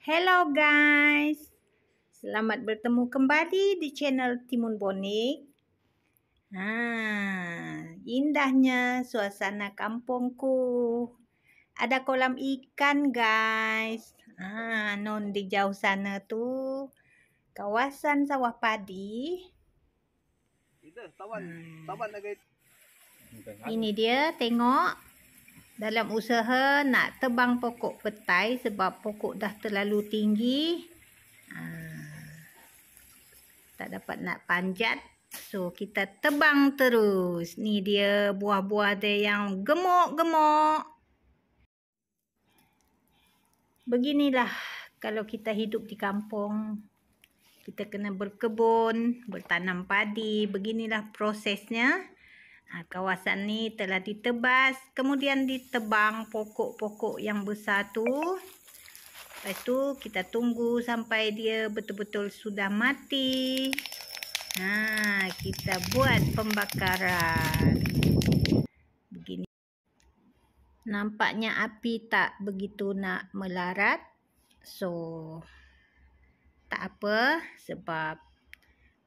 Hello guys, selamat bertemu kembali di channel Timun Bonik. Indahnya suasana kampungku. Ada kolam ikan guys. Non di jauh sana tuh kawasan sawah padi. Ini dia, tengok. Dalam usaha nak tebang pokok petai sebab pokok dah terlalu tinggi. Tak dapat nak panjat. So, kita tebang terus. Ni dia buah-buah dia yang gemuk-gemuk. Beginilah kalau kita hidup di kampung. Kita kena berkebun, bertanam padi. Beginilah prosesnya. Kawasan ni telah ditebas. Kemudian ditebang pokok-pokok yang besar tu. Lepas tu kita tunggu sampai dia betul-betul sudah mati. Kita buat pembakaran. Begini. Nampaknya api tak begitu nak melarat. So, tak apa sebab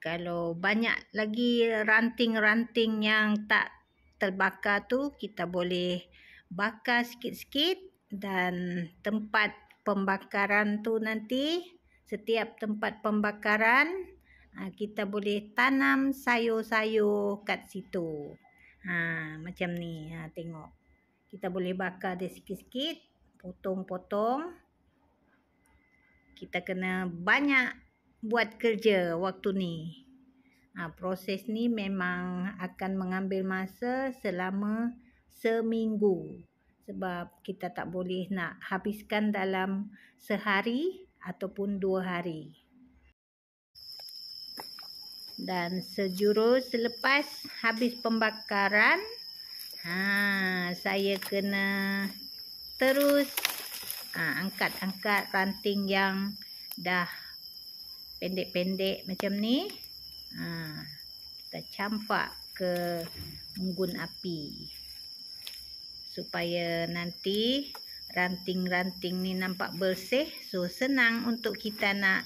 kalau banyak lagi ranting-ranting yang tak terbakar tu, kita boleh bakar sikit-sikit dan tempat pembakaran tu nanti, setiap tempat pembakaran, kita boleh tanam sayur-sayur kat situ. Macam ni, tengok. Kita boleh bakar dia sikit-sikit, potong-potong. Kita kena banyak buat kerja waktu ni. Proses ni memang akan mengambil masa selama seminggu. Sebab kita tak boleh nak habiskan dalam sehari ataupun 2 hari. Dan sejurus selepas habis pembakaran, saya kena terus angkat-angkat ranting yang dah pendek-pendek macam ni. Kita campak ke unggun api supaya nanti ranting-ranting ni nampak bersih. So, senang untuk kita nak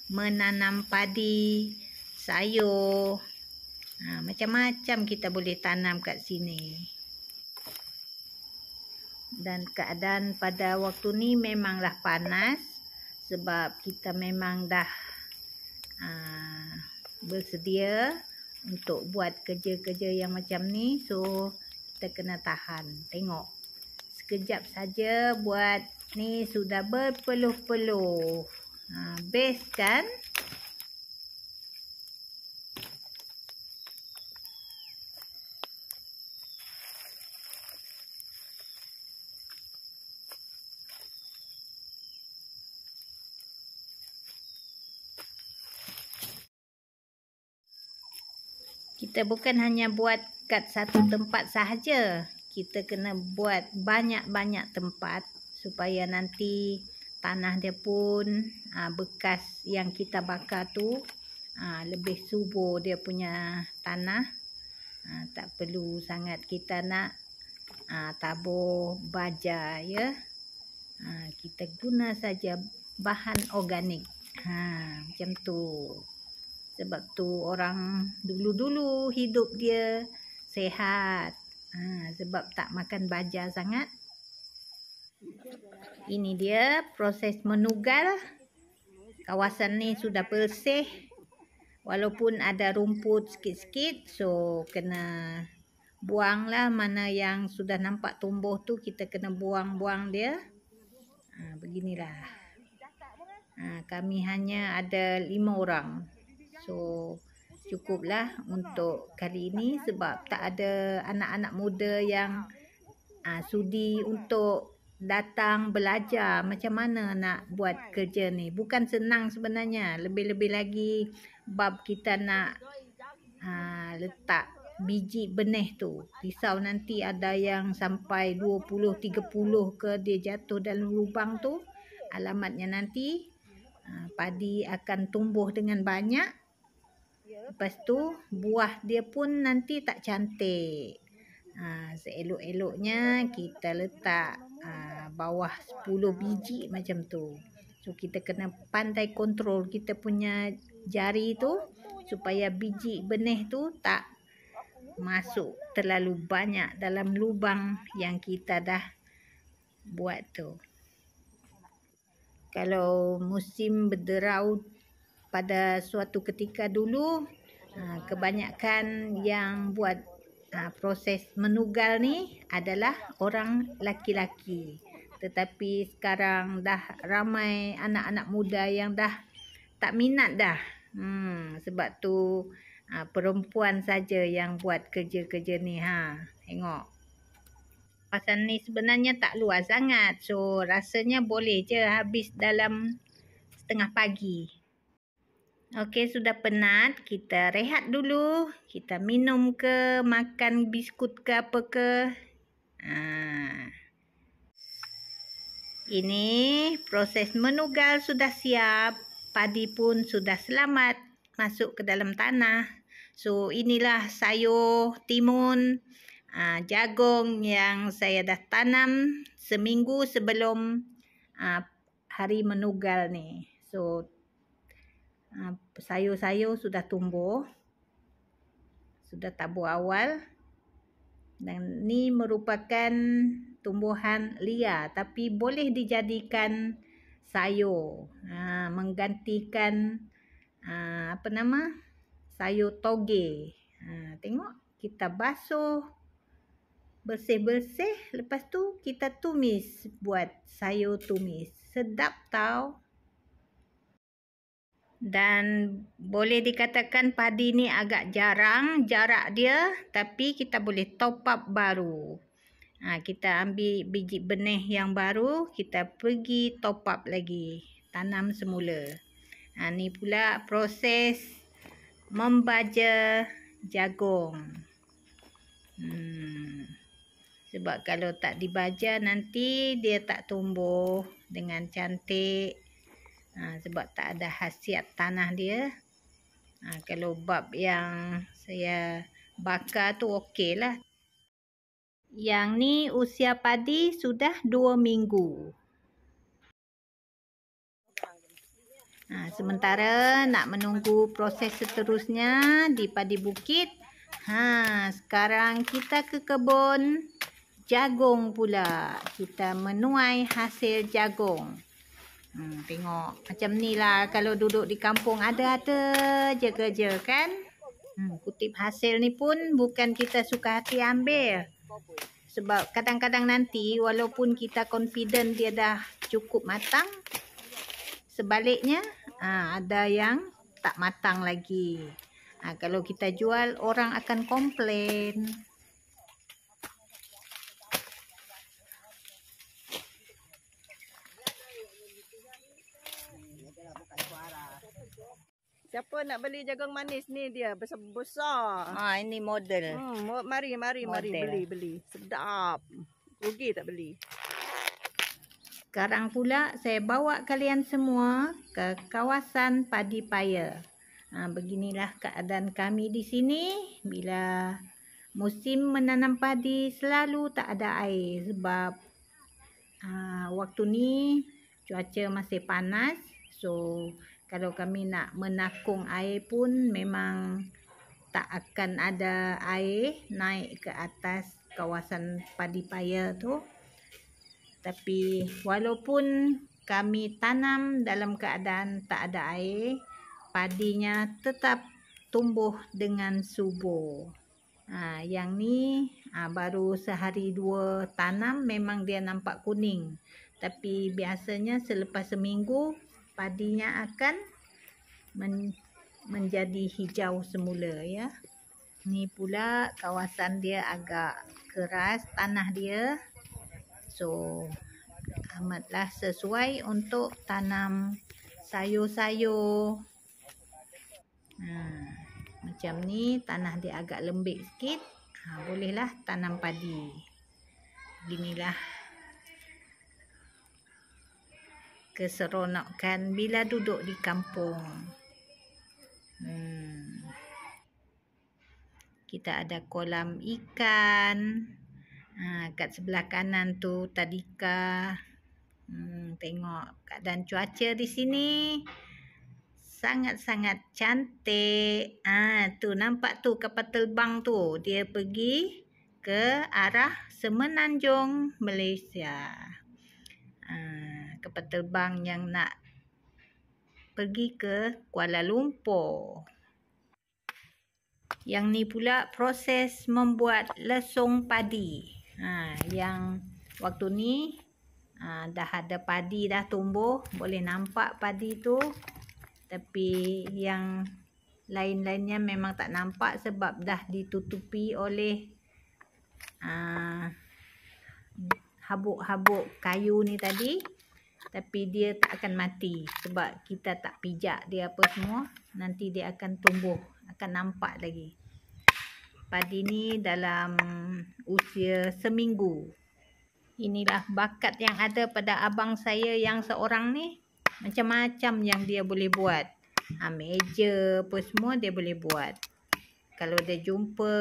menanam padi, sayur. Macam-macam kita boleh tanam kat sini. Dan keadaan pada waktu ni memanglah panas sebab kita memang dah bersedia untuk buat kerja-kerja yang macam ni. So, kita kena tahan. Tengok. Sekejap saja buat ni sudah berpeluh-peluh. Best kan? Kita bukan hanya buat kat satu tempat sahaja. Kita kena buat banyak-banyak tempat supaya nanti tanah dia pun bekas yang kita bakar tu lebih subur dia punya tanah. Tak perlu sangat kita nak tabur baja ya. Kita guna saja bahan organik. Macam tu. Sebab tu orang dulu-dulu hidup dia sehat. Sebab tak makan baja sangat. Ini dia proses menugal. Kawasan ni sudah bersih. Walaupun ada rumput sikit-sikit. So, kena buanglah mana yang sudah nampak tumbuh tu. Kita kena buang-buang dia. Beginilah. Kami hanya ada 5 orang. So, cukuplah untuk kali ini sebab tak ada anak-anak muda yang sudi untuk datang belajar macam mana nak buat kerja ni. Bukan senang sebenarnya. Lebih-lebih lagi bab kita nak letak biji benih tu. Risau nanti ada yang sampai 20-30 ke dia jatuh dalam lubang tu. Alamatnya nanti padi akan tumbuh dengan banyak. Lepas tu buah dia pun nanti tak cantik. Seelok-eloknya kita letak bawah 10 biji macam tu. So kita kena pandai kontrol kita punya jari tu supaya biji benih tu tak masuk terlalu banyak dalam lubang yang kita dah buat tu. Kalau musim berderau pada suatu ketika dulu, kebanyakan yang buat proses menugal ni adalah orang laki-laki. Tetapi sekarang dah ramai anak-anak muda yang dah tak minat dah. Sebab tu perempuan saja yang buat kerja-kerja ni. Tengok. Kawasan ni sebenarnya tak luas sangat. So rasanya boleh je habis dalam setengah pagi. Okey, sudah penat. Kita rehat dulu. Kita minum ke, makan biskut ke apa ke. Ini proses menugal sudah siap. Padi pun sudah selamat masuk ke dalam tanah. So inilah sayur timun, jagung yang saya dah tanam seminggu sebelum hari menugal ni. So sayur-sayur sudah tumbuh, sudah tabur awal, dan ni merupakan tumbuhan liar tapi boleh dijadikan sayur, menggantikan sayur toge. Tengok, kita basuh bersih-bersih, lepas tu kita tumis, buat sayur tumis. Sedap tau. Dan boleh dikatakan padi ni agak jarang jarak dia, tapi kita boleh top up baru. Kita ambil biji benih yang baru, kita pergi top up lagi, tanam semula. Ni pula proses membaja jagung. Sebab kalau tak dibaja nanti dia tak tumbuh dengan cantik. Sebab tak ada khasiat tanah dia. Kalau bab yang saya bakar tu okey lah. Yang ni usia padi sudah 2 minggu. Sementara nak menunggu proses seterusnya di padi bukit. Sekarang kita ke kebun jagung pula. Kita menuai hasil jagung. Tengok macam ni lah kalau duduk di kampung ada je kerja kan. Kutip hasil ni pun bukan kita suka hati ambil. Sebab kadang-kadang nanti walaupun kita confident dia dah cukup matang, sebaliknya ada yang tak matang lagi. Kalau kita jual orang akan komplain. Siapa nak beli jagung manis ni dia besar-besar. Ini model. Mari beli. Sedap. Rugi tak beli. Sekarang pula saya bawa kalian semua ke kawasan padi paya. Beginilah keadaan kami di sini bila musim menanam padi selalu tak ada air sebab waktu ni cuaca masih panas. So kalau kami nak menakung air pun memang tak akan ada air naik ke atas kawasan padi paya tu. Tapi walaupun kami tanam dalam keadaan tak ada air, padinya tetap tumbuh dengan subur. Yang ni baru sehari 2 tanam memang dia nampak kuning. Tapi biasanya selepas seminggu padinya akan menjadi hijau semula ya. Ni pula kawasan dia agak keras tanah dia. So amatlah sesuai untuk tanam sayur-sayur. Macam ni tanah dia agak lembik sikit. Bolehlah tanam padi. Beginilah keseronokan bila duduk di kampung. Kita ada kolam ikan. Kat sebelah kanan tu tadika. Tengok keadaan cuaca di sini. Sangat-sangat cantik. Tu nampak tu kapal terbang tu. Dia pergi ke arah Semenanjung, Malaysia. Kapal terbang yang nak pergi ke Kuala Lumpur. Yang ni pula proses membuat lesung padi. Yang waktu ni dah ada padi dah tumbuh. Boleh nampak padi tu. Tapi yang lain-lainnya memang tak nampak sebab dah ditutupi oleh habuk-habuk kayu ni tadi. Tapi dia tak akan mati sebab kita tak pijak dia apa semua. Nanti dia akan tumbuh, akan nampak lagi. Padi ni dalam usia seminggu. Inilah bakat yang ada pada abang saya yang seorang ni. Macam-macam yang dia boleh buat. Meja apa semua dia boleh buat. Kalau dia jumpa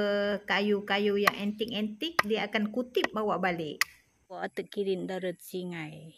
kayu-kayu yang antik-antik, dia akan kutip bawa balik. Buat kirim darat singai.